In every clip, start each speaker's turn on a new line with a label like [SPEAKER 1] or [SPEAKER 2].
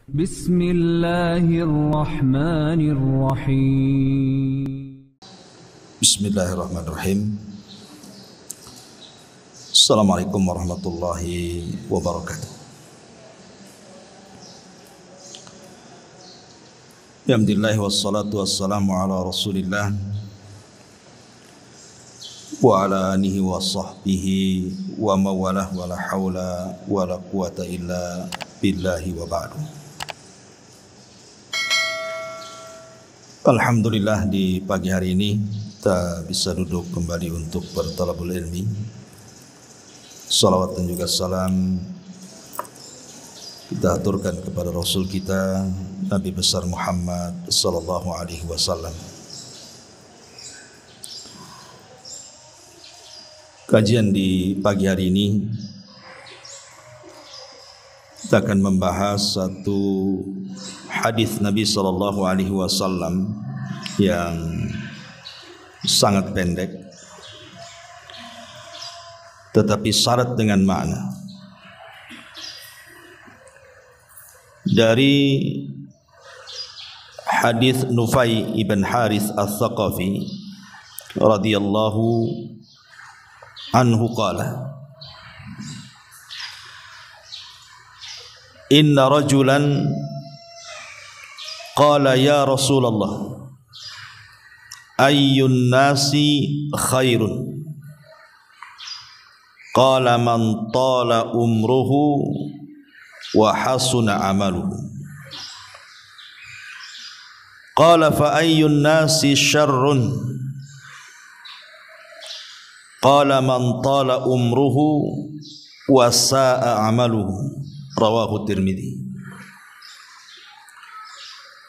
[SPEAKER 1] Bismillahirrahmanirrahim.
[SPEAKER 2] Bismillahirrahmanirrahim. Assalamualaikum warahmatullahi wabarakatuh. Alhamdulillah wassalatu wassalamu ala Rasulillah wa ala alihi wa sahbihi wa mawalah wa la hawla wa la quwata illa billahi wa ba'du. Alhamdulillah, di pagi hari ini kita bisa duduk kembali untuk bertalabul ilmi. Salawat dan juga salam kita aturkan kepada Rasul kita Nabi besar Muhammad sallallahu alaihi wasallam. Kajian di pagi hari ini kita akan membahas satu hadis Nabi sallallahu alaihi wasallam yang sangat pendek tetapi syarat dengan makna. Dari hadis Nufai ibn Harith al-Thaqafi radhiyallahu anhu qala, inna rajulan qala ya Rasulullah ayyun nasi khairun, qala man tala umruhu wa hasuna amaluhu, qala fa ayyun nasi syarrun, qala man tala umruhu wa sa'a amaluhu, rawahu Tirmidzi.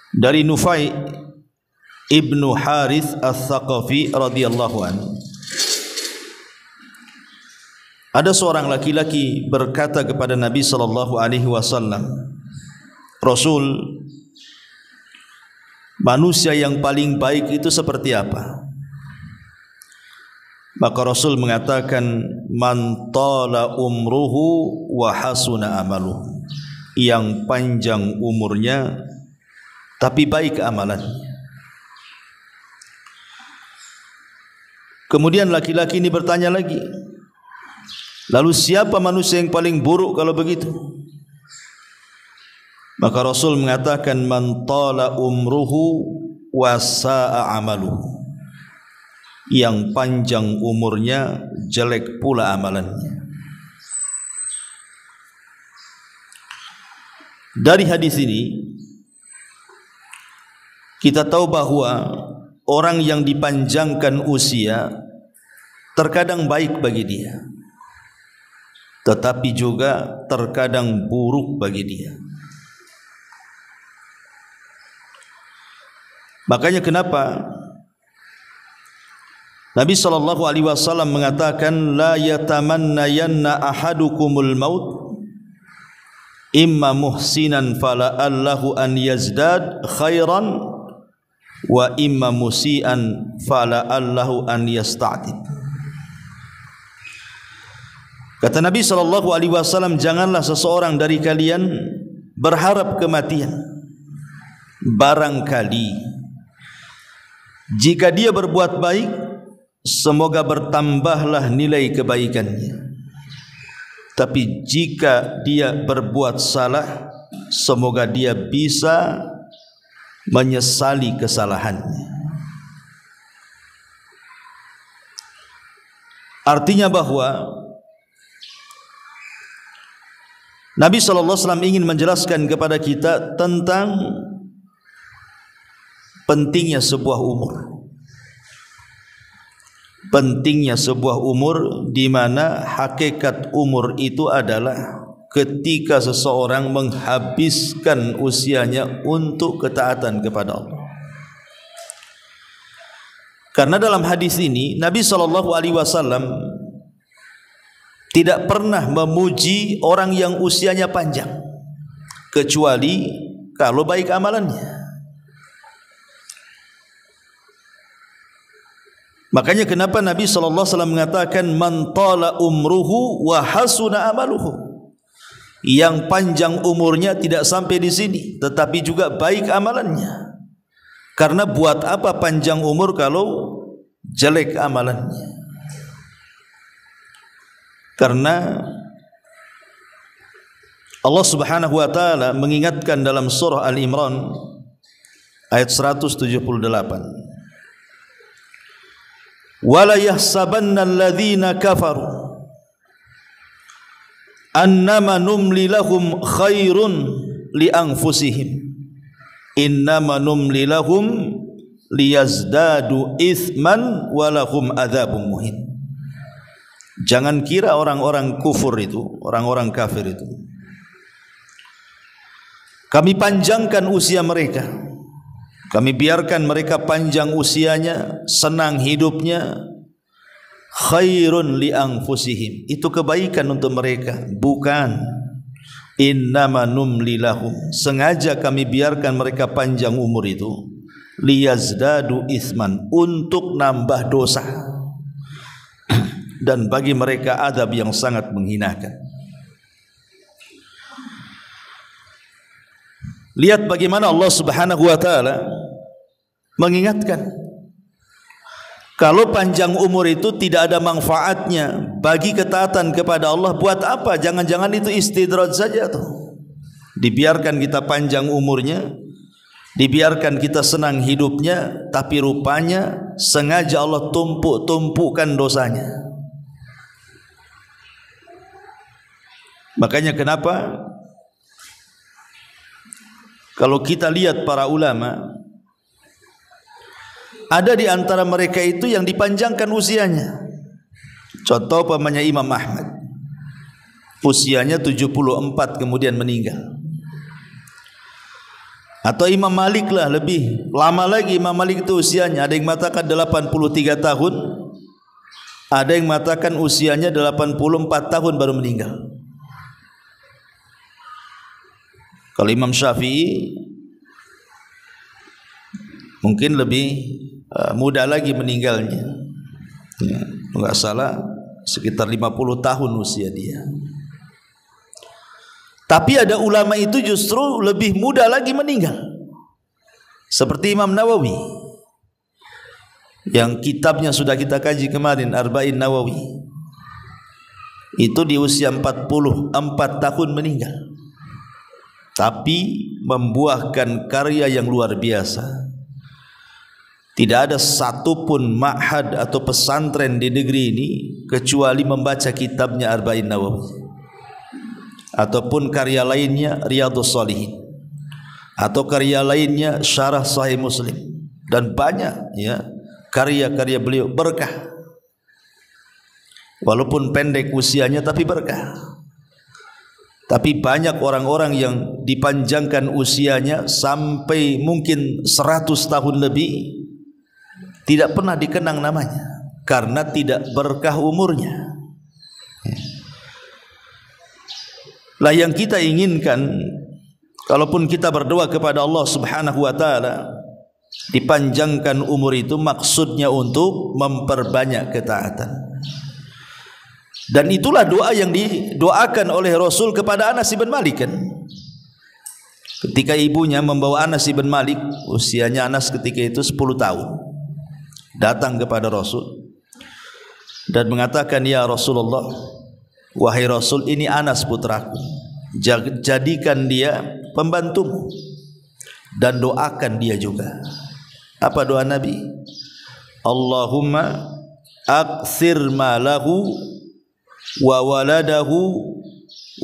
[SPEAKER 2] Dari Nufai ibnu Harith al-Thaqafi radhiyallahu anhu, ada seorang laki-laki berkata kepada Nabi sallallahu alaihi wasallam, Rasul, manusia yang paling baik itu seperti apa? Maka Rasul mengatakan, man tala umruhu wa hasuna amaluhu, yang panjang umurnya tapi baik amalannya. Kemudian laki-laki ini bertanya lagi, lalu siapa manusia yang paling buruk kalau begitu? Maka Rasul mengatakan, man tala umruhu wa sa'a amaluhu, yang panjang umurnya jelek pula amalannya. Dari hadis ini kita tahu bahwa orang yang dipanjangkan usia terkadang baik bagi dia, tetapi juga terkadang buruk bagi dia. Makanya kenapa Nabi sallallahu alaihi wasallam mengatakan, la yatamannayanna ahadukumul maut imma muhsinan fala'allahu an yazdad khairan wa imma musian fala'allahu an yasta'tib. Kata Nabi sallallahu alaihi wasallam, janganlah seseorang dari kalian berharap kematian, barangkali jika dia berbuat baik, semoga bertambahlah nilai kebaikannya, tapi jika dia berbuat salah, semoga dia bisa menyesali kesalahannya. Artinya bahwa Nabi SAW ingin menjelaskan kepada kita tentang pentingnya sebuah umur. Pentingnya sebuah umur, di mana hakikat umur itu adalah ketika seseorang menghabiskan usianya untuk ketaatan kepada Allah. Karena dalam hadis ini Nabi SAW tidak pernah memuji orang yang usianya panjang, kecuali kalau baik amalannya. Makanya kenapa Nabi SAW mengatakan man tala umruhu wa hasuna amaluhu, yang panjang umurnya tidak sampai di sini, tetapi juga baik amalannya. Karena buat apa panjang umur kalau jelek amalannya? Karena Allah Subhanahu wa taala mengingatkan dalam surah Al-Imran ayat 178. Wala yahsabanna alladhina kafaru annama numli lahum khairun li anfusihim innama numli lahum liyazdadu ithman walahum adzabun muhin. Jangan kira orang-orang kufur itu, orang-orang kafir itu, kami panjangkan usia mereka, kami biarkan mereka panjang usianya, senang hidupnya, khairun li anfusihim, itu kebaikan untuk mereka. Bukan, innama numli lahum, sengaja kami biarkan mereka panjang umur itu, liyazdadu isman, untuk nambah dosa, dan bagi mereka adab yang sangat menghinakan. Lihat bagaimana Allah Subhanahu wa taala mengingatkan, kalau panjang umur itu tidak ada manfaatnya bagi ketaatan kepada Allah, buat apa? Jangan-jangan itu istidraj saja tuh. Dibiarkan kita panjang umurnya, dibiarkan kita senang hidupnya, tapi rupanya sengaja Allah tumpuk-tumpukkan dosanya. Makanya kenapa kalau kita lihat para ulama, ada di antara mereka itu yang dipanjangkan usianya. Contoh pamannya Imam Ahmad, usianya 74 kemudian meninggal. Atau Imam Malik lah, lebih lama lagi Imam Malik itu usianya. Ada yang mengatakan 83 tahun, ada yang mengatakan usianya 84 tahun baru meninggal. Kalau Imam Syafi'i mungkin lebih muda lagi meninggalnya, ya, enggak salah sekitar 50 tahun usia dia. Tapi ada ulama itu justru lebih muda lagi meninggal, seperti Imam Nawawi yang kitabnya sudah kita kaji kemarin, Arba'in Nawawi, itu di usia 44 tahun meninggal, tapi membuahkan karya yang luar biasa. Tidak ada satupun ma'had atau pesantren di negeri ini kecuali membaca kitabnya Arba'in Nawawi, ataupun karya lainnya Riyadhus Shalihin, atau karya lainnya Syarah Sahih Muslim, dan banyak ya karya-karya beliau berkah. Walaupun pendek usianya tapi berkah. Tapi banyak orang-orang yang dipanjangkan usianya sampai mungkin 100 tahun lebih, tidak pernah dikenang namanya karena tidak berkah umurnya. Lah yang kita inginkan, kalaupun kita berdoa kepada Allah Subhanahu wa taala dipanjangkan umur itu, maksudnya untuk memperbanyak ketaatan. Dan itulah doa yang didoakan oleh Rasul kepada Anas bin Malik kan. Ketika ibunya membawa Anas bin Malik, usianya Anas ketika itu 10 tahun, datang kepada Rasul dan mengatakan, ya Rasulullah, wahai Rasul, ini Anas putraku, jadikan dia pembantumu dan doakan dia juga. Apa doa Nabi? Allahumma aktsir malahu wa waladahu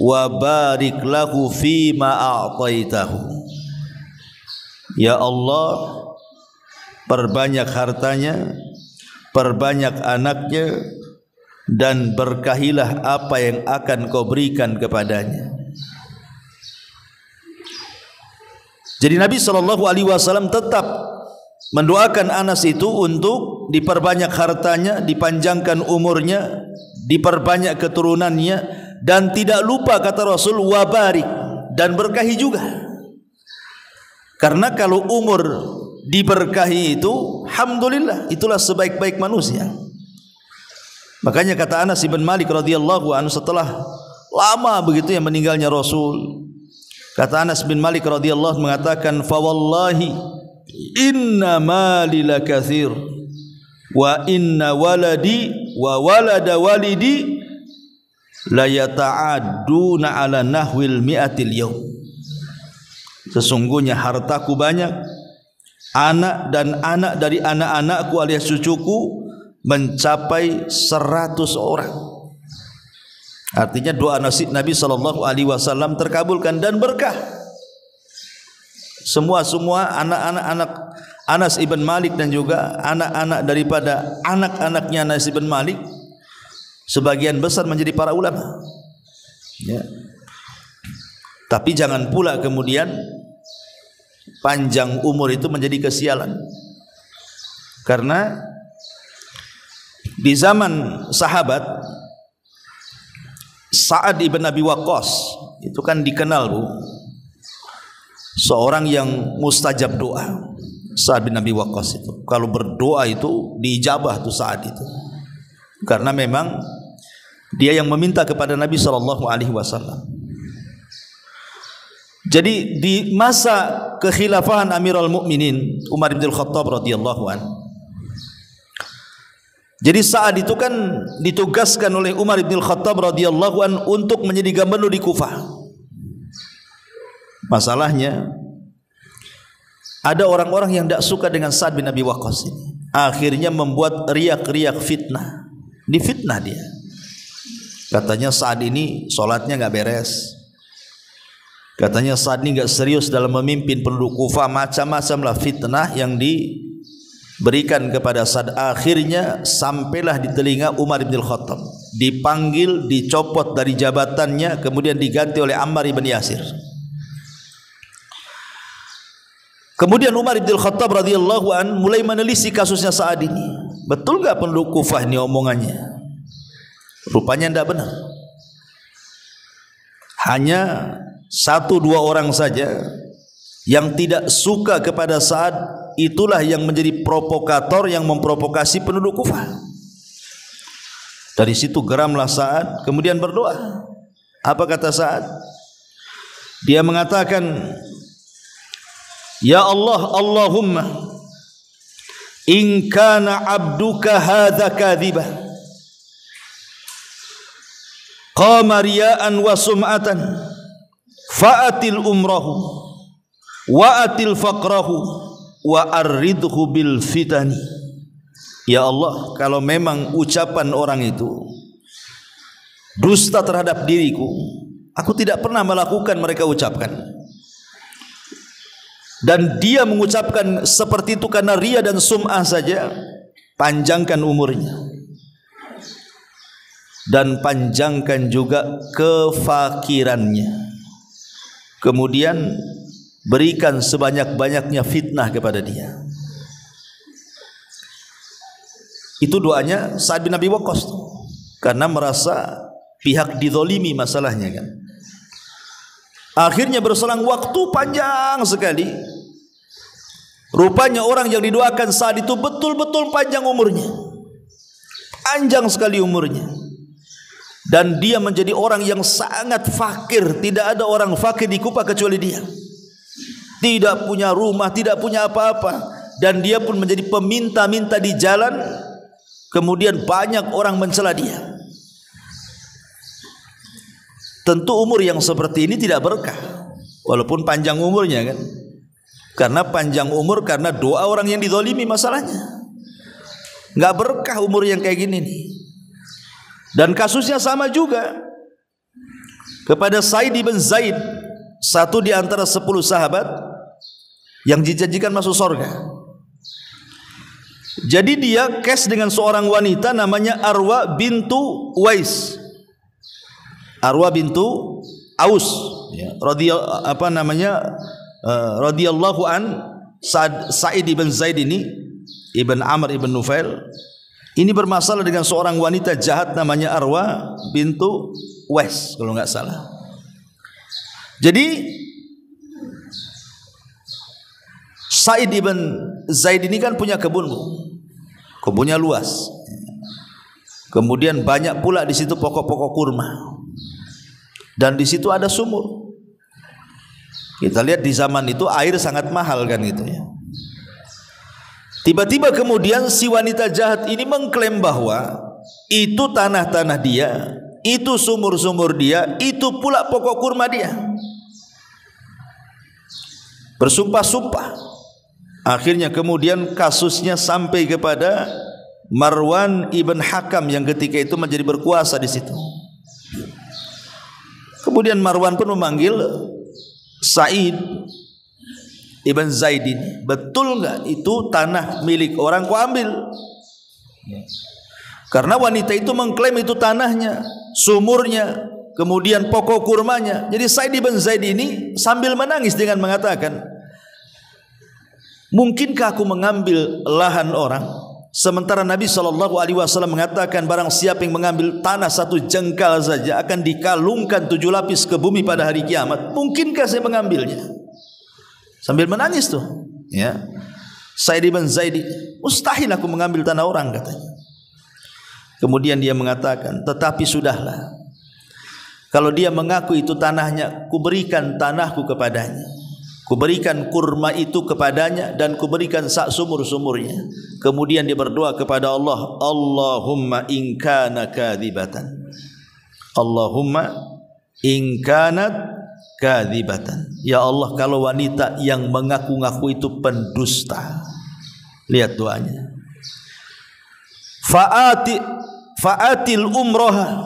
[SPEAKER 2] wa barik lahu fima a'taitahu. Ya Allah, perbanyak hartanya, perbanyak anaknya, dan berkahilah apa yang akan kau berikan kepadanya. Jadi Nabi SAW tetap mendoakan Anas itu untuk diperbanyak hartanya, dipanjangkan umurnya, diperbanyak keturunannya, dan tidak lupa kata Rasul wabarik, dan berkahi juga. Karena kalau umur diberkahi itu, alhamdulillah, itulah sebaik-baik manusia. Makanya kata Anas bin Malik radhiyallahu anhu, setelah lama begitu yang meninggalnya Rasul. Kata Anas bin Malik radhiyallahu mengatakan, fa wallahi inna mali lakatsir wa inna waladi wa walada walidi la yata'adduna ala nahwil mi'atil yawm. Sesungguhnya hartaku banyak, anak dan anak dari anak-anakku alias cucuku mencapai 100 orang. Artinya doa Nabi SAW terkabulkan dan berkah. Semua anak-anak Anas ibn Malik dan juga anak-anak daripada anak-anaknya Anas ibn Malik sebagian besar menjadi para ulama. Ya. Tapi jangan pula kemudian panjang umur itu menjadi kesialan. Karena di zaman sahabat Sa'ad ibn Abi Waqqas itu kan dikenal seorang yang mustajab doa. Sa'ad bin Abi Waqqas itu kalau berdoa itu diijabah tuh Sa'ad itu. Karena memang dia yang meminta kepada Nabi SAW. Jadi di masa kekhilafahan Amirul Mukminin Umar bin Khattab radhiyallahu anhu, jadi Sa'ad itu kan ditugaskan oleh Umar bin Khattab radhiyallahu anhu untuk menjadi gubernur di Kufah. Masalahnya ada orang-orang yang tidak suka dengan Sa'ad bin Abi Waqqas ini. Akhirnya membuat riak-riak fitnah. Difitnah dia. Katanya Sa'ad ini solatnya nggak beres. Katanya Sa'ad ini nggak serius dalam memimpin penduduk Kufah. Macam-macam lah fitnah yang diberikan kepada Sa'ad. Akhirnya sampailah di telinga Umar bin Khattab. Dipanggil, dicopot dari jabatannya, kemudian diganti oleh Ammar ibn Yasir. Kemudian Umar bin Khattab radhiyallahu an mulai menelisik kasusnya Sa'ad ini. Betul nggak penduduk Kufah ini omongannya? Rupanya tidak benar. Hanya 1-2 orang saja yang tidak suka kepada Sa'ad, itulah yang menjadi provokator yang memprovokasi penduduk Kufah. Dari situ geramlah Sa'ad, kemudian berdoa. Apa kata Sa'ad? Dia mengatakan, ya Allah, Allahumma in kana abduka hadza kadhiba qama riya'an wa sum'atan fa'atil umrahu wa atil faqrahu wa arridhu bil fitani. Ya Allah, kalau memang ucapan orang itu dusta terhadap diriku, aku tidak pernah melakukan mereka ucapkan, dan dia mengucapkan seperti itu karena ria dan sum'ah saja, panjangkan umurnya dan panjangkan juga kefakirannya, kemudian berikan sebanyak-banyaknya fitnah kepada dia. Itu doanya Sa'ad bin Abi Waqqas karena merasa pihak dizalimi masalahnya kan. Akhirnya berselang waktu panjang sekali. Rupanya orang yang didoakan Sa'ad itu betul-betul panjang umurnya, panjang sekali umurnya, dan dia menjadi orang yang sangat fakir. Tidak ada orang fakir di Kufah kecuali dia. Tidak punya rumah, tidak punya apa-apa, dan dia pun menjadi peminta-minta di jalan. Kemudian banyak orang mencela dia. Tentu umur yang seperti ini tidak berkah, walaupun panjang umurnya kan. Karena panjang umur karena doa orang yang dizalimi masalahnya. Nggak berkah umur yang kayak gini nih. Dan kasusnya sama juga kepada Sa'id ibn Zaid, satu di antara 10 sahabat yang dijanjikan masuk surga. Jadi dia kes dengan seorang wanita namanya Arwa bintu Uwais, Arwa bintu Aus, ya, radhiyallahu an. Sa'id ibn Zaid ini ibn Amr ibn Nufail ini bermasalah dengan seorang wanita jahat namanya Arwa bintu Uwais kalau nggak salah. Jadi Sa'id ibn Zaid ini kan punya kebunnya luas. Kemudian banyak pula di situ pokok-pokok kurma. dan di situ ada sumur. Kita lihat di zaman itu air sangat mahal kan gitu ya. Tiba-tiba kemudian si wanita jahat ini mengklaim bahwa itu tanah-tanah dia, itu sumur-sumur dia, itu pula pokok kurma dia. Bersumpah-sumpah. Akhirnya kemudian kasusnya sampai kepada Marwan ibn Hakam yang ketika itu menjadi berkuasa di situ. Kemudian Marwan pun memanggil Sa'id ibn Zaidin, betul enggak itu tanah milik orang kau ambil? Karena wanita itu mengklaim itu tanahnya, sumurnya, kemudian pokok kurmanya. Jadi Sa'id ibn Zaid ini sambil menangis dengan mengatakan, mungkinkah aku mengambil lahan orang? Sementara Nabi SAW mengatakan barang siapa yang mengambil tanah satu jengkal saja akan dikalungkan 7 lapis ke bumi pada hari kiamat. Mungkinkah saya mengambilnya? Sambil menangis tuh, ya. Sa'id ibn Zaid, mustahil aku mengambil tanah orang, katanya. Kemudian dia mengatakan, tetapi sudahlah. Kalau dia mengaku itu tanahnya, kuberikan tanahku kepadanya. Kuberikan kurma itu kepadanya dan kuberikan sak sumur-sumurnya. Kemudian dia berdoa kepada Allah, Allahumma in kana kadzibatan. Allahumma in kanat kadzibatan. Ya Allah, kalau wanita yang mengaku-ngaku itu pendusta. Lihat doanya. Fa'atil umroha,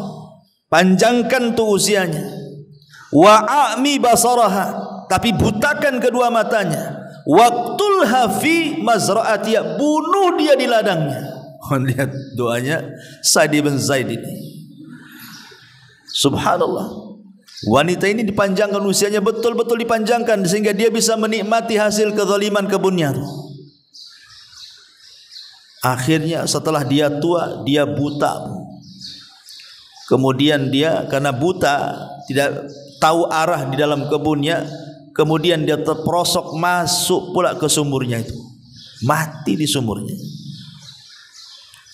[SPEAKER 2] panjangkan tu usianya. Wa'ami basaraha, tapi butakan kedua matanya. Waqtulha fi mazra'atiha, bunuh dia di ladangnya. Lihat doanya Sa'id bin Zaid ini. Subhanallah. Wanita ini dipanjangkan usianya, betul-betul dipanjangkan sehingga dia bisa menikmati hasil kezaliman kebunnya. Akhirnya setelah dia tua, dia buta. Kemudian dia karena buta, tidak tahu arah di dalam kebunnya, kemudian dia terperosok masuk pula ke sumurnya itu, mati di sumurnya.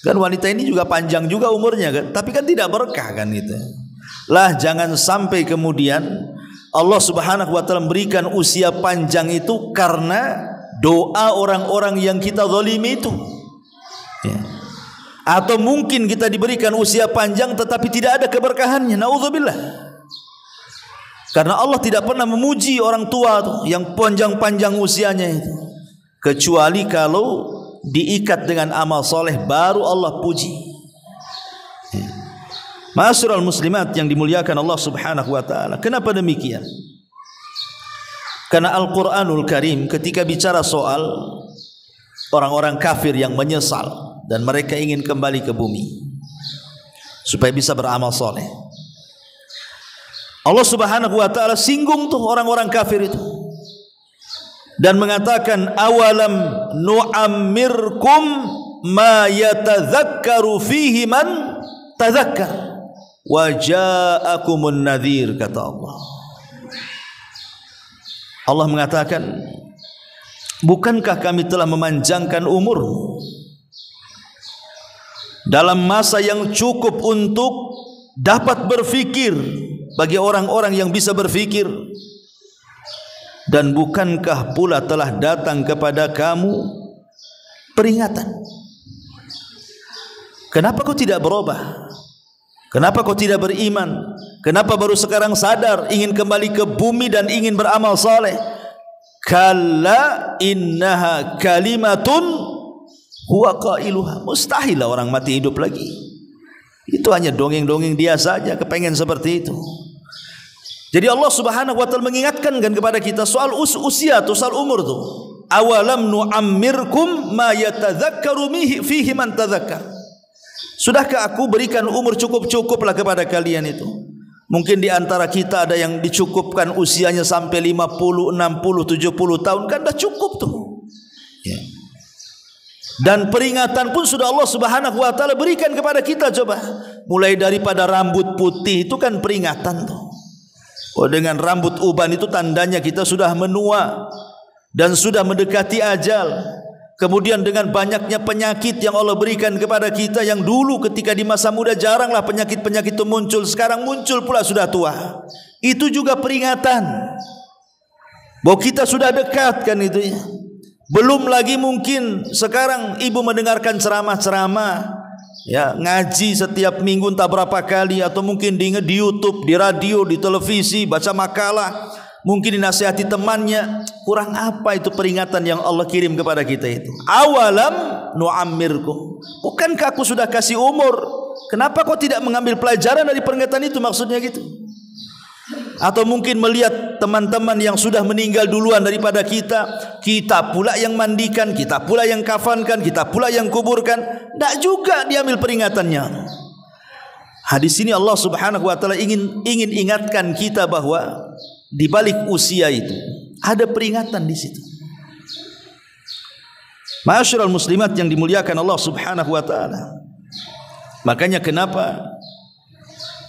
[SPEAKER 2] Kan wanita ini juga panjang juga umurnya kan, tapi kan tidak berkah kan gitu. Lah jangan sampai kemudian Allah Subhanahu wa taala memberikan usia panjang itu karena doa orang-orang yang kita zalimi itu. Ya. Atau mungkin kita diberikan usia panjang tetapi tidak ada keberkahannya. Nauzubillah. Karena Allah tidak pernah memuji orang tua yang panjang-panjang usianya itu, kecuali kalau diikat dengan amal soleh baru Allah puji. Ma'asyiral muslimat yang dimuliakan Allah Subhanahu wa taala. Kenapa demikian? Karena Al-Qur'anul Karim ketika bicara soal orang-orang kafir yang menyesal dan mereka ingin kembali ke bumi supaya bisa beramal soleh, Allah Subhanahu wa taala singgung tuh orang-orang kafir itu dan mengatakan, awalam nu'ammirkum ma yatadzakkaru fihi man tadzakkar wa ja'akumun nadhir, kata Allah. Allah mengatakan, bukankah kami telah memanjangkan umur dalam masa yang cukup untuk dapat berfikir bagi orang-orang yang bisa berfikir, dan bukankah pula telah datang kepada kamu peringatan? Kenapa kau tidak berubah? Kenapa kau tidak beriman? Kenapa baru sekarang sadar ingin kembali ke bumi dan ingin beramal saleh? Kalla innaha kalimatun huwa qailuha. Mustahil lah orang mati hidup lagi. Itu hanya dongeng-dongeng dia saja kepengen seperti itu. Jadi Allah Subhanahu wa taala mengingatkan kan kepada kita soal usia atau soal umur tu. Awalam nu'ammirkum ma yatadzakkaru fihi man tadzakkar. Sudahkah aku berikan umur cukup-cukuplah kepada kalian itu? Mungkin di antara kita ada yang dicukupkan usianya sampai 50, 60, 70 tahun, kan dah cukup tuh. Ya. Dan peringatan pun sudah Allah Subhanahu wa taala berikan kepada kita, coba. Mulai daripada rambut putih itu kan peringatan tuh. Oh, dengan rambut uban itu tandanya kita sudah menua dan sudah mendekati ajal. Kemudian dengan banyaknya penyakit yang Allah berikan kepada kita, yang dulu ketika di masa muda jaranglah penyakit-penyakit itu muncul, sekarang muncul pula sudah tua. Itu juga peringatan bahwa kita sudah dekat kan itu ya. Belum lagi mungkin sekarang ibu mendengarkan ceramah-ceramah, ya, ngaji setiap minggu entah berapa kali, atau mungkin di YouTube, di radio, di televisi, baca makalah, mungkin dinasihati temannya. Kurang apa itu peringatan yang Allah kirim kepada kita itu? Awalam nu'ammirkum, bukankah aku sudah kasih umur? Kenapa kau tidak mengambil pelajaran dari peringatan itu? Maksudnya gitu. Atau mungkin melihat teman-teman yang sudah meninggal duluan daripada kita, kita pula yang mandikan, kita pula yang kafankan, kita pula yang kuburkan. Tak juga diambil peringatannya. Hadis ini Allah Subhanahu wa taala ingin ingatkan kita bahwa di balik usia itu ada peringatan di situ. Ma'asyiral muslimat yang dimuliakan Allah Subhanahu wa taala. Makanya kenapa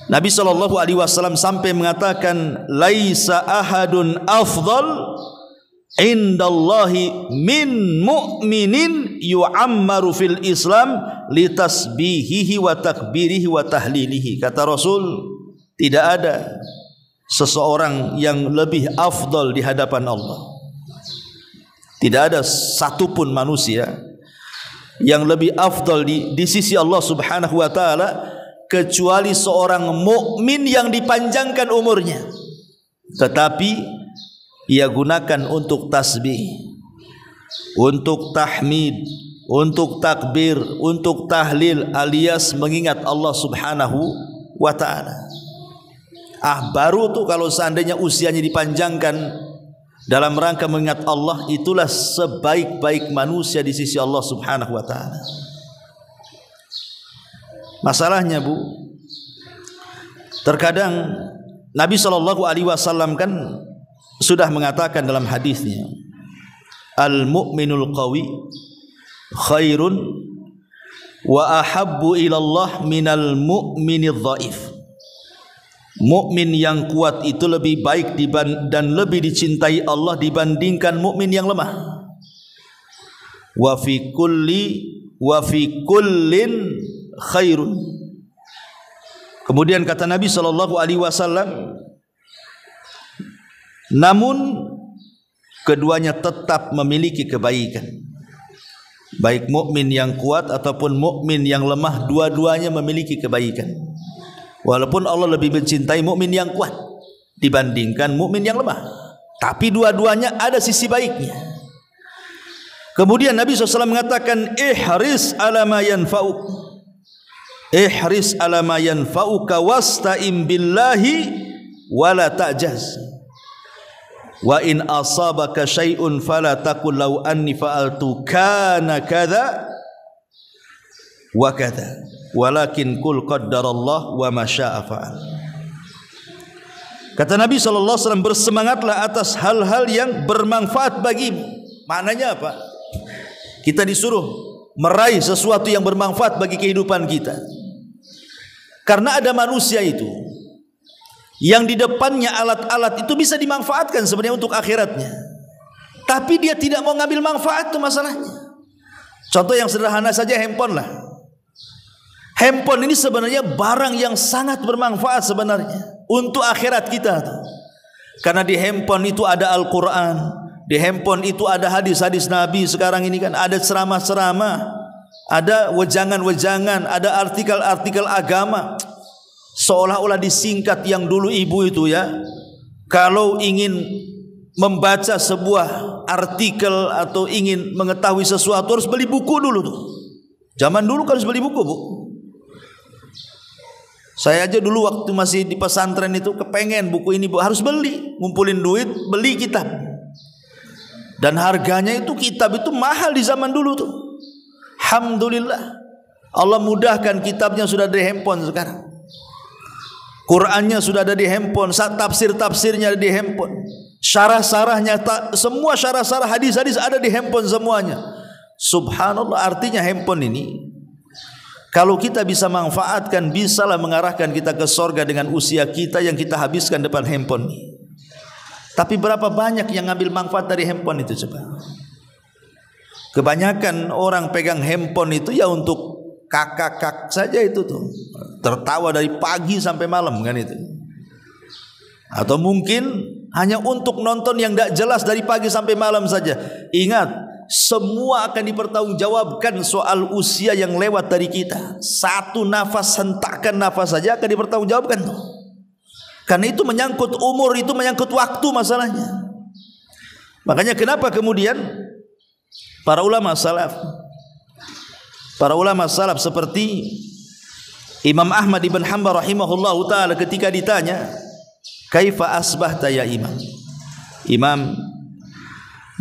[SPEAKER 2] Nabi SAW sampai mengatakan, laisa ahadun afdal indallahi min mu'minin yu'ammaru fil Islam litasbihihi wa takbirihi wa tahlilihi. Kata Rasul, tidak ada seseorang yang lebih afdal di hadapan Allah. Tidak ada satupun manusia yang lebih afdal di sisi Allah Subhanahu wa taala kecuali seorang mukmin yang dipanjangkan umurnya, tetapi ia gunakan untuk tasbih, untuk tahmid, untuk takbir, untuk tahlil, alias mengingat Allah Subhanahu wa taala. Baru tuh kalau seandainya usianya dipanjangkan dalam rangka mengingat Allah, itulah sebaik-baik manusia di sisi Allah Subhanahu wa taala. Masalahnya Bu, terkadang Nabi SAW kan sudah mengatakan dalam hadisnya, al-mu'minul qawi khairun wa ahabbu ilallah minal mu'minidh dhaif. Mukmin yang kuat itu lebih baik dan lebih dicintai Allah dibandingkan mukmin yang lemah. Wa fi kullin khairun. Kemudian kata Nabi SAW, namun keduanya tetap memiliki kebaikan. Baik mukmin yang kuat ataupun mukmin yang lemah, dua-duanya memiliki kebaikan. Walaupun Allah lebih mencintai mukmin yang kuat dibandingkan mukmin yang lemah, tapi dua-duanya ada sisi baiknya. Kemudian Nabi SAW mengatakan, ihris ala ma yanfa'uk, ihris ala ma yanfa'uka wasta'im billahi wala ta'jaz, wa in asabaka syai'un fala taqul law anni fa'altu kana kadza wa kadza walakin qul qaddarallah wa ma syaa fa'al. Kata Nabi SAW, bersemangatlah atas hal-hal yang bermanfaat bagimu. Maknanya apa? Kita disuruh meraih sesuatu yang bermanfaat bagi kehidupan kita. Karena ada manusia itu yang di depannya alat-alat itu bisa dimanfaatkan sebenarnya untuk akhiratnya, tapi dia tidak mau ngambil manfaat, itu masalahnya. Contoh yang sederhana saja, handphone lah. Handphone ini sebenarnya barang yang sangat bermanfaat sebenarnya untuk akhirat kita. Karena di handphone itu ada Al-Quran, di handphone itu ada hadis-hadis Nabi. Sekarang ini kan ada ceramah-ceramah, ada wejangan-wejangan, ada artikel-artikel agama. Seolah-olah disingkat yang dulu ibu itu ya, kalau ingin membaca sebuah artikel atau ingin mengetahui sesuatu harus beli buku dulu tuh. Zaman dulu kan harus beli buku, Bu. Saya aja dulu waktu masih di pesantren itu kepengen buku ini, Bu, harus beli, ngumpulin duit, beli kitab. Dan harganya itu kitab itu mahal di zaman dulu tuh. Alhamdulillah Allah mudahkan, kitabnya sudah di handphone sekarang. Qurannya sudah ada di handphone, tafsir-tafsirnya ada di handphone, syarah-syarahnya, semua syarah-syarah hadis-hadis ada di handphone semuanya. Subhanallah, artinya handphone ini kalau kita bisa manfaatkan, bisalah mengarahkan kita ke sorga dengan usia kita yang kita habiskan depan handphone ini. Tapi berapa banyak yang ngambil manfaat dari handphone itu coba? Kebanyakan orang pegang handphone itu ya untuk kakak saja itu tuh. Tertawa dari pagi sampai malam kan itu. Atau mungkin hanya untuk nonton yang tidak jelas dari pagi sampai malam saja. Ingat, semua akan dipertanggungjawabkan soal usia yang lewat dari kita. Satu nafas, hentakan nafas saja akan dipertanggungjawabkan tuh. Karena itu menyangkut umur, itu menyangkut waktu masalahnya. Makanya kenapa kemudian para ulama salaf seperti Imam Ahmad ibn Hanbal rahimahullahu taala ketika ditanya, "Kaifa asbahta ya Imam?" Imam,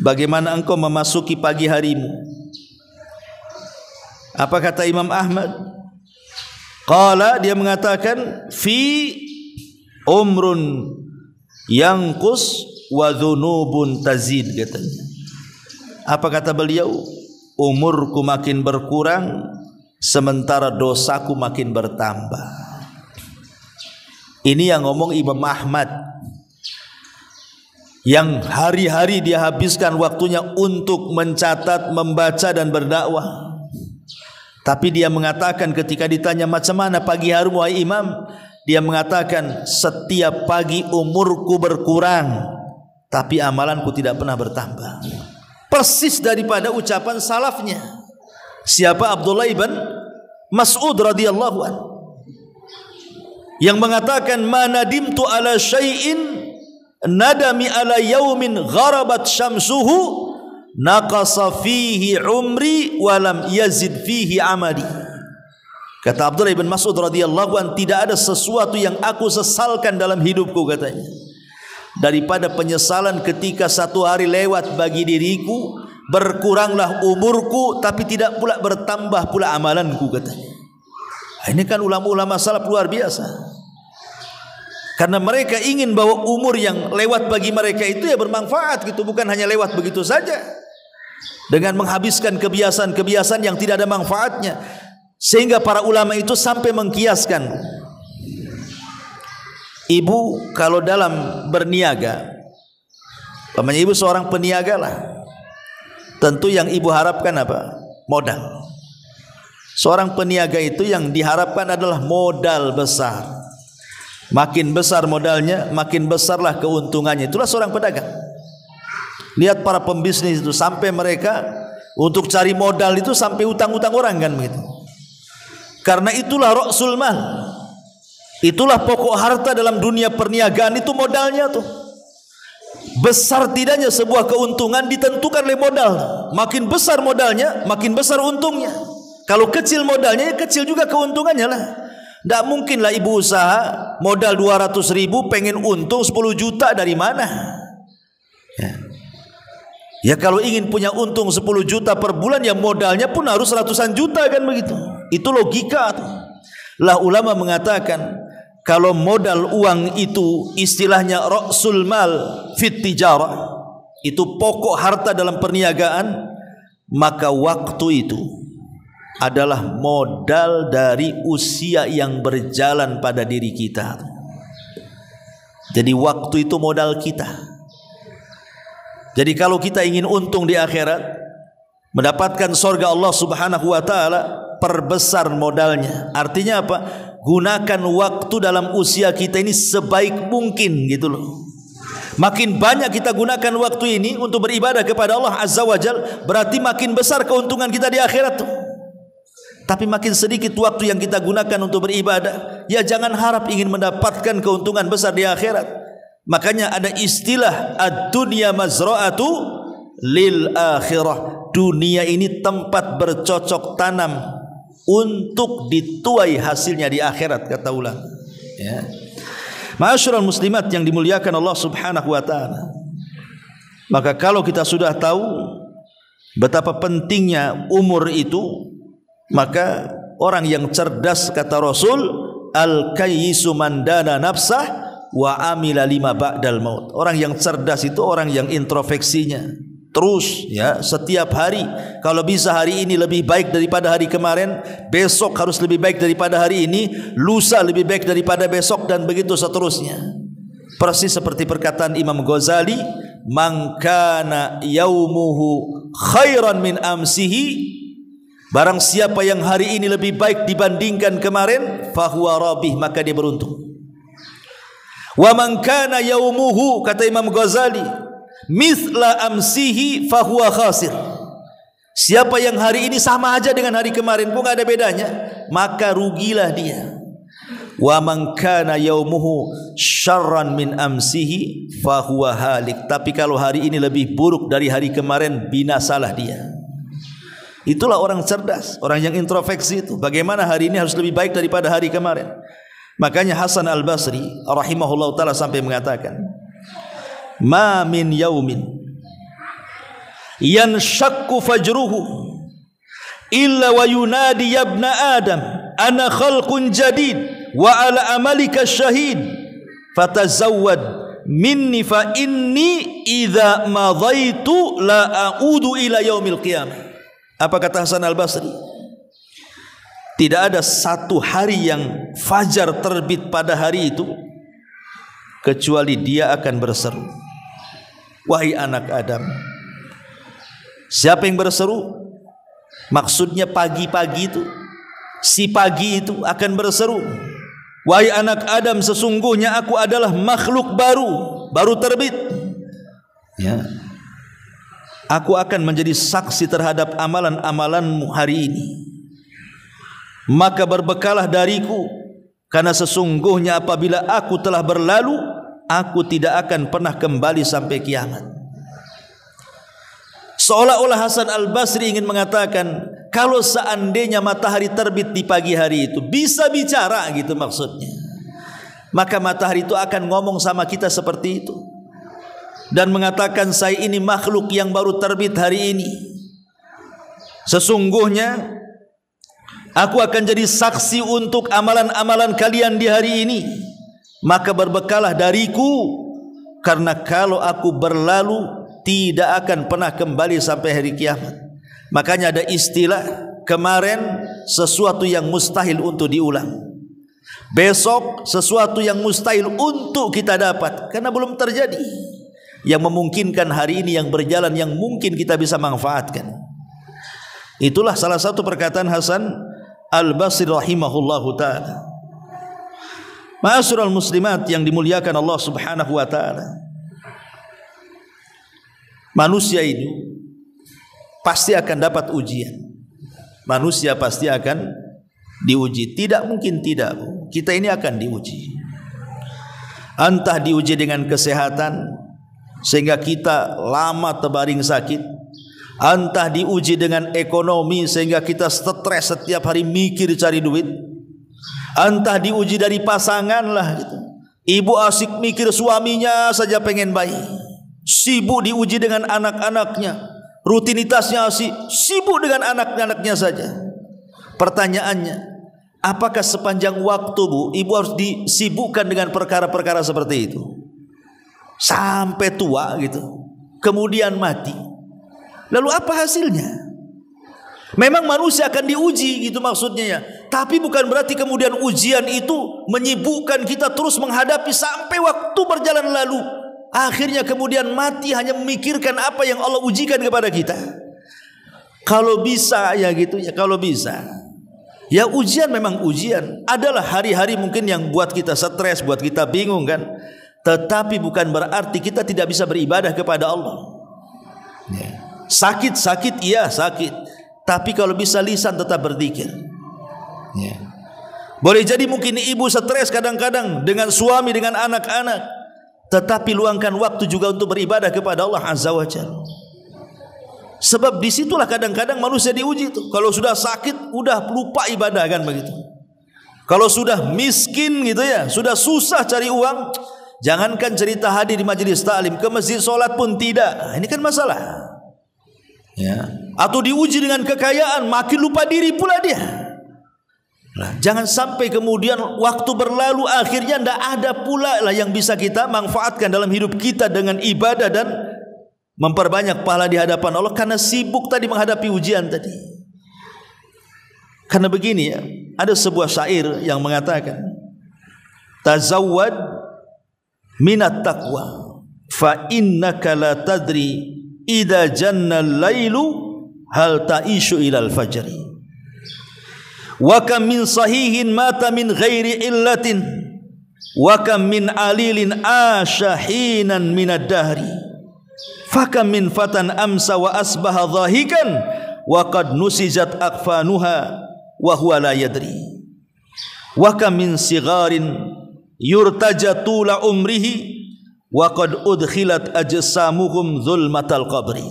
[SPEAKER 2] bagaimana engkau memasuki pagi harimu? Apa kata Imam Ahmad? Qala, dia mengatakan, "Fi umrun yanqus wa dzunubun tazid," katanya. Apa kata beliau? Umurku makin berkurang sementara dosaku makin bertambah. Ini yang ngomong Imam Ahmad, yang hari-hari dia habiskan waktunya untuk mencatat, membaca dan berdakwah. Tapi dia mengatakan ketika ditanya macam mana pagi harimu wahai Imam, dia mengatakan setiap pagi umurku berkurang tapi amalanku tidak pernah bertambah. Persis daripada ucapan salafnya. Siapa? Abdullah ibn Mas'ud radhiyallahu anhu, yang mengatakan, "Ma nadimtu ala syai'in nadami ala yaumin gharabat syamsuhu naqasa fihi umri wa lam yazid fihi amali." Kata Abdullah ibn Mas'ud radhiyallahu anhu, tidak ada sesuatu yang aku sesalkan dalam hidupku, katanya, daripada penyesalan ketika satu hari lewat bagi diriku, berkuranglah umurku tapi tidak pula bertambah pula amalanku, katanya. Ini kan ulama-ulama salaf luar biasa. Karena mereka ingin bahwa umur yang lewat bagi mereka itu ya bermanfaat gitu, bukan hanya lewat begitu saja dengan menghabiskan kebiasaan-kebiasaan yang tidak ada manfaatnya. Sehingga para ulama itu sampai mengkiaskan, ibu kalau dalam berniaga, namanya ibu seorang peniaga lah, tentu yang ibu harapkan apa? Modal. Seorang peniaga itu yang diharapkan adalah modal besar. Makin besar modalnya, makin besarlah keuntungannya. Itulah seorang pedagang. Lihat para pembisnis itu, sampai mereka untuk cari modal itu sampai utang-utang orang kan begitu. Karena itulah ra'sul mal. Itulah pokok harta dalam dunia perniagaan, itu modalnya tuh. Besar tidaknya sebuah keuntungan ditentukan oleh modal. Makin besar modalnya, makin besar untungnya. Kalau kecil modalnya, ya kecil juga keuntungannya lah. Tidak mungkinlah ibu usaha modal 200.000 pengen untung 10 juta dari mana? Ya kalau ingin punya untung 10 juta per bulan, ya modalnya pun harus ratusan juta kan begitu. Itu logika. Lah ulama mengatakan, kalau modal uang itu istilahnya ra'sul mal fit tijarah, itu pokok harta dalam perniagaan, maka waktu itu adalah modal dari usia yang berjalan pada diri kita. Jadi waktu itu modal kita. Jadi kalau kita ingin untung di akhirat, mendapatkan surga Allah Subhanahu wa taala, perbesar modalnya. Artinya apa? Gunakan waktu dalam usia kita ini sebaik mungkin gitu loh. Makin banyak kita gunakan waktu ini untuk beribadah kepada Allah Azza wa Jal, berarti makin besar keuntungan kita di akhirat tuh. Tapi makin sedikit waktu yang kita gunakan untuk beribadah, ya jangan harap ingin mendapatkan keuntungan besar di akhirat. Makanya ada istilah ad-dunya mazra'atu lil akhirah. Dunia ini tempat bercocok tanam untuk dituai hasilnya di akhirat, kata ulama. Ya. Ma'asyiral muslimat yang dimuliakan Allah Subhanahu wa taala. Maka kalau kita sudah tahu betapa pentingnya umur itu, maka orang yang cerdas, kata Rasul, al-kayyisu man dana nafsah wa amila lima ba'dal maut. Orang yang cerdas itu orang yang introspeksinya terus, ya, setiap hari. Kalau bisa hari ini lebih baik daripada hari kemarin, besok harus lebih baik daripada hari ini, lusa lebih baik daripada besok, dan begitu seterusnya. Persis seperti perkataan Imam Ghazali, man kana yaumuhu khairan min amsihi, barang siapa yang hari ini lebih baik dibandingkan kemarin, fahuwa rabih, maka dia beruntung. Wa man kana yaumuhu, kata Imam Ghazali, mithla amsihi fahuwa khasir. Siapa yang hari ini sama aja dengan hari kemarin pun enggak ada bedanya, maka rugilah dia. Wa man kana yaumuhu syarran min amsihi fahuwa halik. Tapi kalau hari ini lebih buruk dari hari kemarin, binasalah dia. Itulah orang cerdas, orang yang introspeksi itu. Bagaimana hari ini harus lebih baik daripada hari kemarin. Makanya Hasan Al-Basri rahimahullah ta'ala sampai mengatakan, ma min yaumin yanshakku fajruhu illa wa yunadi yabna adam ana khalqun jadid wa ala amalika syahid fatazawwad minni fa inni idza madaitu la a'udu ila yaumil qiyamah. Apa kata Hasan Al-Basri? Tidak ada satu hari yang fajar terbit pada hari itu kecuali dia akan berseru, wahai anak Adam. Siapa yang berseru? Maksudnya pagi-pagi itu, si pagi itu akan berseru, wahai anak Adam, sesungguhnya aku adalah makhluk baru terbit, ya. Aku akan menjadi saksi terhadap amalan-amalanmu hari ini. Maka berbekalah dariku, karena sesungguhnya apabila aku telah berlalu, aku tidak akan pernah kembali sampai kiamat. Seolah-olah Hasan Al-Basri ingin mengatakan, kalau seandainya matahari terbit di pagi hari itu bisa bicara gitu maksudnya, maka matahari itu akan ngomong sama kita seperti itu dan mengatakan, saya ini makhluk yang baru terbit hari ini, sesungguhnya aku akan jadi saksi untuk amalan-amalan kalian di hari ini. Maka berbekalah dariku, karena kalau aku berlalu tidak akan pernah kembali sampai hari kiamat. Makanya ada istilah, kemarin sesuatu yang mustahil untuk diulang, besok sesuatu yang mustahil untuk kita dapat karena belum terjadi. Yang memungkinkan hari ini yang berjalan, yang mungkin kita bisa manfaatkan. Itulah salah satu perkataan Hasan Al-Basri rahimahullahu ta'ala. Ma'asyiral muslimat yang dimuliakan Allah subhanahu wa ta'ala, manusia ini pasti akan dapat ujian. Manusia pasti akan diuji. Tidak mungkin tidak. Kita ini akan diuji. Entah diuji dengan kesehatan sehingga kita lama terbaring sakit, entah diuji dengan ekonomi sehingga kita stres setiap hari mikir cari duit, entah diuji dari pasangan lah gitu. Ibu asik mikir suaminya saja pengen bayi, sibuk diuji dengan anak-anaknya, rutinitasnya sibuk dengan anak-anaknya saja. Pertanyaannya, apakah sepanjang waktu Bu, ibu harus disibukkan dengan perkara-perkara seperti itu sampai tua gitu, kemudian mati? Lalu apa hasilnya? Memang manusia akan diuji gitu maksudnya ya. Tapi bukan berarti kemudian ujian itu menyibukkan kita terus menghadapi sampai waktu berjalan lalu. Akhirnya kemudian mati hanya memikirkan apa yang Allah ujikan kepada kita. Kalau bisa ya gitu ya, kalau bisa. Ya ujian memang ujian. Adalah hari-hari mungkin yang buat kita stres, buat kita bingung kan. Tetapi bukan berarti kita tidak bisa beribadah kepada Allah. Ya. Sakit-sakit iya sakit, tapi kalau bisa lisan tetap berzikir. Ya. Boleh jadi mungkin ibu stres kadang-kadang dengan suami, dengan anak-anak, tetapi luangkan waktu juga untuk beribadah kepada Allah Azza wa Jalla. Sebab disitulah kadang-kadang manusia diuji itu. Kalau sudah sakit, udah lupa ibadah kan begitu. Kalau sudah miskin gitu ya, sudah susah cari uang, jangankan cerita hadir di majelis ta'lim, ke masjid sholat pun tidak. Ini kan masalah. Ya. Atau diuji dengan kekayaan, makin lupa diri pula dia. Nah, jangan sampai kemudian waktu berlalu akhirnya tidak ada pula lah yang bisa kita manfaatkan dalam hidup kita dengan ibadah dan memperbanyak pahala di hadapan Allah karena sibuk tadi menghadapi ujian tadi. Karena begini ya, ada sebuah syair yang mengatakan, tazawwad minat taqwa fa innaka la tadri idza janna al-lailu hal ta'ishu ila al-fajri wa kam min sahihin mata min ghairi illatin wa kam min alilin ashahinan min ad-dahri fakam min fatan amsa wa asbaha dhahikan wa qad nusijat akfanuha wa huwa la yadri wa kam min sigarin yurtaja tula umrihi wa qad udkhilat ajsamuhum zulmatal qabri.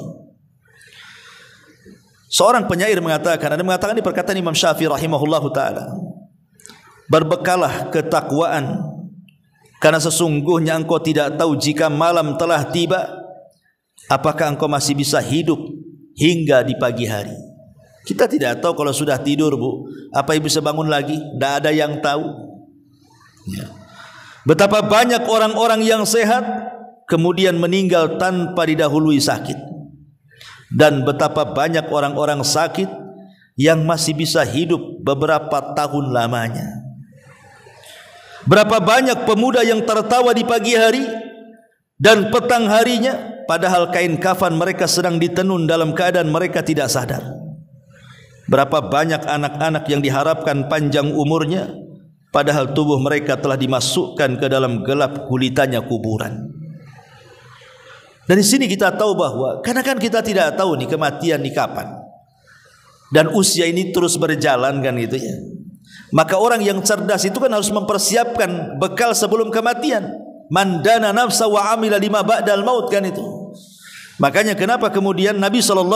[SPEAKER 2] Seorang penyair mengatakan, ada mengatakan di perkataan Imam Syafi'i rahimahullahu taala, berbekalah ketakwaan karena sesungguhnya engkau tidak tahu jika malam telah tiba apakah engkau masih bisa hidup hingga di pagi hari. Kita tidak tahu kalau sudah tidur, Bu, apa yang bisa bangun lagi? Tidak ada yang tahu. Ya. Betapa banyak orang-orang yang sehat kemudian meninggal tanpa didahului sakit, dan betapa banyak orang-orang sakit yang masih bisa hidup beberapa tahun lamanya. Berapa banyak pemuda yang tertawa di pagi hari dan petang harinya, padahal kain kafan mereka sedang ditenun dalam keadaan mereka tidak sadar. Berapa banyak anak-anak yang diharapkan panjang umurnya, padahal tubuh mereka telah dimasukkan ke dalam gelap gulitannya kuburan. Dari sini kita tahu bahwa karena kan kita tidak tahu nih kematian di kapan, dan usia ini terus berjalan kan gitu ya. Maka orang yang cerdas itu kan harus mempersiapkan bekal sebelum kematian. Man dana nafsa wa amila lima ba'dal maut kan itu. Makanya kenapa kemudian Nabi SAW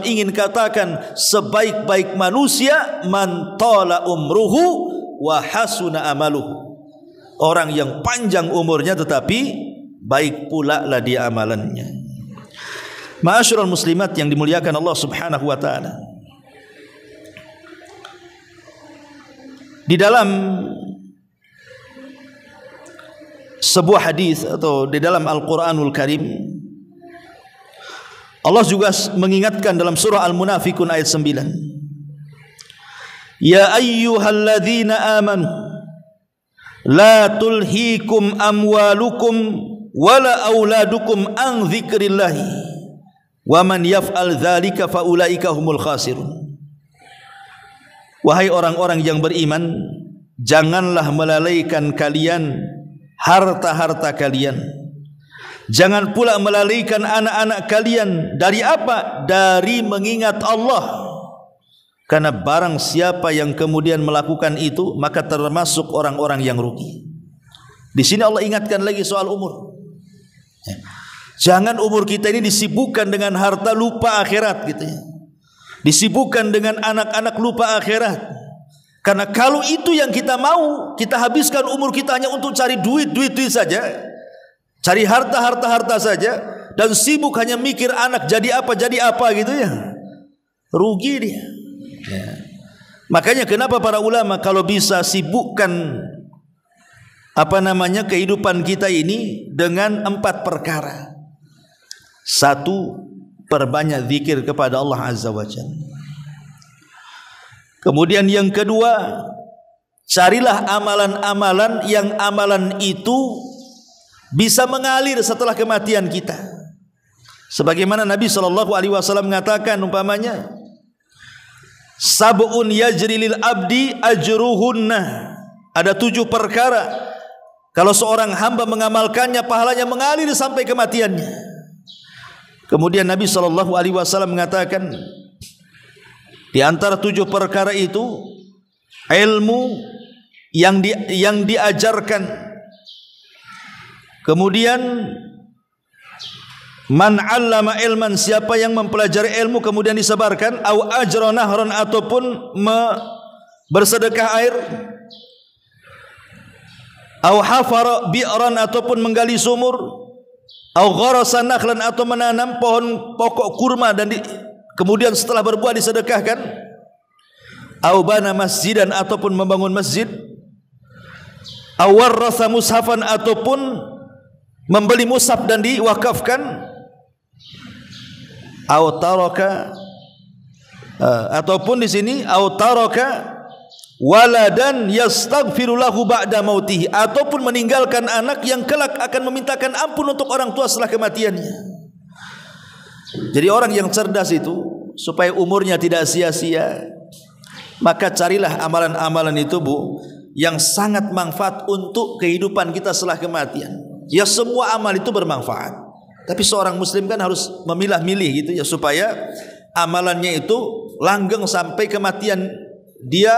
[SPEAKER 2] ingin katakan sebaik-baik manusia man tala umruhu wa hasuna amaluhu. Orang yang panjang umurnya tetapi baik pula lah dia amalannya. Ma'asyiral muslimat yang dimuliakan Allah Subhanahu wa taala. Di dalam sebuah hadis atau di dalam Al-Qur'anul Karim, Allah juga mengingatkan dalam surah Al-Munafiqun ayat 9. Ya ayyuhalladzina amanu la tulhikum amwalukum wala auladukum an dzikrillahi wa man yaf'al dzalika faulaika humul khasirun. Wahai orang-orang yang beriman, janganlah melalaikan kalian harta-harta kalian, jangan pula melalaikan anak-anak kalian. Dari apa? Dari mengingat Allah. Karena barang siapa yang kemudian melakukan itu, maka termasuk orang-orang yang rugi. Di sini Allah ingatkan lagi soal umur. Jangan umur kita ini disibukkan dengan harta, lupa akhirat gitu ya. Disibukkan dengan anak-anak, lupa akhirat. Karena kalau itu yang kita mau, kita habiskan umur kita hanya untuk cari duit saja, cari harta saja, dan sibuk hanya mikir anak jadi apa gitu ya, rugi dia ya. Makanya kenapa para ulama kalau bisa sibukkan kehidupan kita ini dengan 4 perkara. 1, perbanyak zikir kepada Allah Azza wa Jalla. Kemudian yang kedua, carilah amalan-amalan yang amalan itu bisa mengalir setelah kematian kita. Sebagaimana Nabi SAW mengatakan umpamanya, sab'un yajri lil abdi ajruhunna. Ada 7 perkara kalau seorang hamba mengamalkannya, pahalanya mengalir sampai kematiannya. Kemudian Nabi SAW mengatakan, di antara 7 perkara itu ilmu yang diajarkan. Kemudian man 'allama ilman, siapa yang mempelajari ilmu kemudian disebarkan, au ajra nahran, ataupun bersedekah air, au hafara bi'ran, ataupun menggali sumur, au gharasa nakhlan, atau menanam pohon pokok kurma dan kemudian setelah berbuah disedekahkan, au bana masjidan, ataupun membangun masjid, au warratha mushafan, ataupun membeli mushaf dan diwakafkan, au taraka, ataupun di sini au taraka waladan yastaghfiru lahu ba'da mautihi, ataupun meninggalkan anak yang kelak akan memintakan ampun untuk orang tua setelah kematiannya. Jadi orang yang cerdas itu supaya umurnya tidak sia-sia, maka carilah amalan-amalan itu Bu yang sangat manfaat untuk kehidupan kita setelah kematian. Ya semua amal itu bermanfaat, tapi seorang muslim kan harus memilah-milih gitu ya, supaya amalannya itu langgeng sampai kematian dia,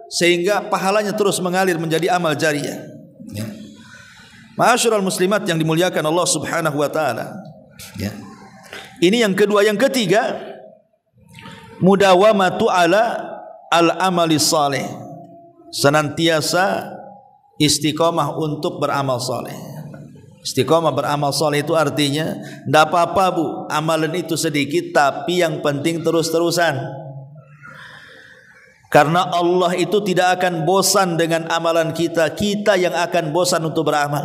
[SPEAKER 2] sehingga pahalanya terus mengalir menjadi amal jariyah ya. Ma'asyiral muslimat yang dimuliakan Allah Subhanahu wa taala ya. Ini yang kedua. Yang ketiga, mudawamatu ala al-amali saleh, senantiasa istiqomah untuk beramal saleh. Istiqomah beramal saleh itu artinya tidak apa-apa Bu, amalan itu sedikit, tapi yang penting terus-terusan. Karena Allah itu tidak akan bosan dengan amalan kita, kita yang akan bosan untuk beramal.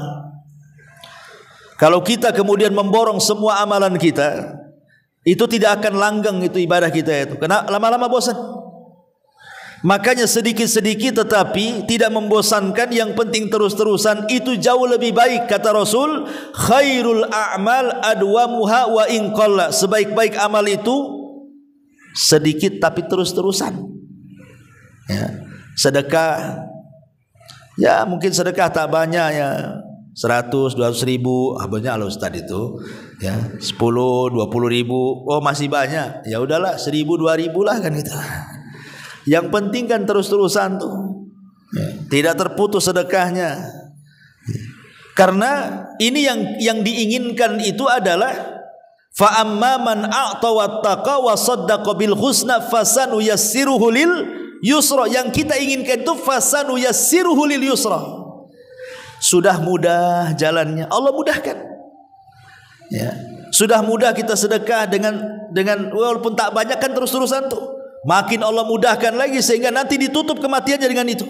[SPEAKER 2] Kalau kita kemudian memborong semua amalan kita, itu tidak akan langgeng itu ibadah kita itu, karena lama-lama bosan. Makanya sedikit-sedikit tetapi tidak membosankan, yang penting terus-terusan, itu jauh lebih baik. Kata Rasul, khairul a'mal adwamuha wa in qalla, sebaik-baik amal itu sedikit tapi terus-terusan ya. Sedekah ya mungkin sedekah tak banyak ya, 100-200 ribu, banyak loh Ustaz itu ya, 10-20 ribu, oh masih banyak, ya udahlah 1.000-2.000 lah kan gitu. Yang penting kan terus-terusan tuh ya, tidak terputus sedekahnya. Karena ini yang diinginkan itu adalah fa amma man a'ta wattaqa wa saddaqa bil husna fasanu yassiruhu lil yusra. Yang kita inginkan itu fasanu yassiruhu lil yusra. Sudah mudah jalannya, Allah mudahkan. Ya, sudah mudah kita sedekah dengan walaupun tak banyak kan terus-terusan tuh. Makin Allah mudahkan lagi sehingga nanti ditutup kematiannya dengan itu.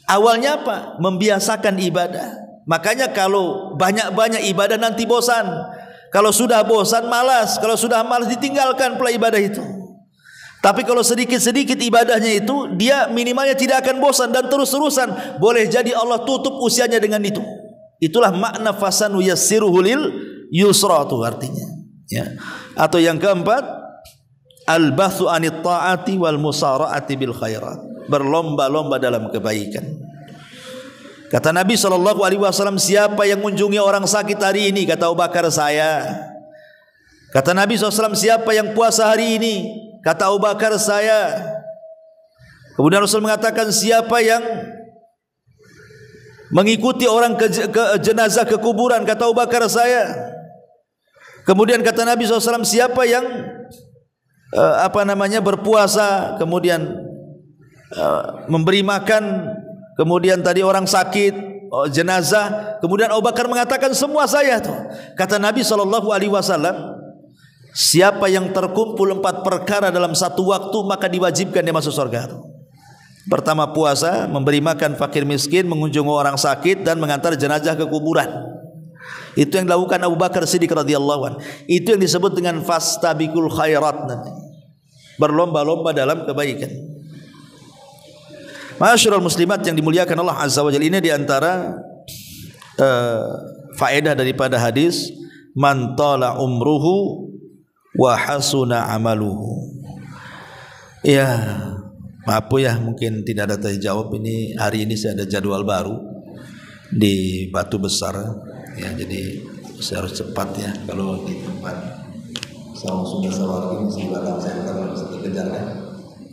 [SPEAKER 2] Awalnya apa? Membiasakan ibadah. Makanya kalau banyak-banyak ibadah nanti bosan. Kalau sudah bosan malas, kalau sudah malas ditinggalkan pula ibadah itu. Tapi kalau sedikit-sedikit ibadahnya itu, dia minimalnya tidak akan bosan dan terus-terusan. Boleh jadi Allah tutup usianya dengan itu. Itulah makna fasanu yassiruhu lil yusra itu artinya ya. Atau yang keempat, al-bathu anit ta'ati wal musara'ati bil khairat, berlomba-lomba dalam kebaikan. Kata Nabi SAW, siapa yang mengunjungi orang sakit hari ini? Kata Abu Bakar, saya. Kata Nabi SAW, siapa yang puasa hari ini? Kata Abu Bakar, saya. Kemudian Rasul mengatakan, siapa yang mengikuti orang ke jenazah ke kuburan? Kata Abu Bakar, saya. Kemudian kata Nabi SAW, siapa yang berpuasa, kemudian memberi makan, kemudian tadi orang sakit, jenazah. Kemudian Abu Bakar mengatakan, semua saya tuh. Kata Nabi SAW, siapa yang terkumpul 4 perkara dalam satu waktu, maka diwajibkan dia masuk surga. Pertama puasa, memberi makan fakir miskin, mengunjungi orang sakit, dan mengantar jenazah ke kuburan. Itu yang dilakukan Abu Bakar Siddiq radhiyallahu anhu. Itu yang disebut dengan fastabiqul khairat, berlomba-lomba dalam kebaikan. Ma'asyiral muslimat yang dimuliakan Allah Azza wa Jalla, ini diantara faedah daripada hadis man tala umruhu wa hasuna amaluhu. Ya, maaf ya, mungkin tidak ada terjawab. Ini hari ini saya ada jadwal baru di Batu Besar ya, jadi saya harus cepat ya. Kalau di tempat sama sudah sawari masih belakang saya kalau bisa dikejar kan,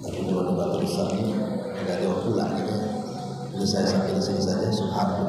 [SPEAKER 2] tapi kalau di Batu Besar ini agak jauh pula gitu. Jadi saya sampai di sini saja. Subhanallah.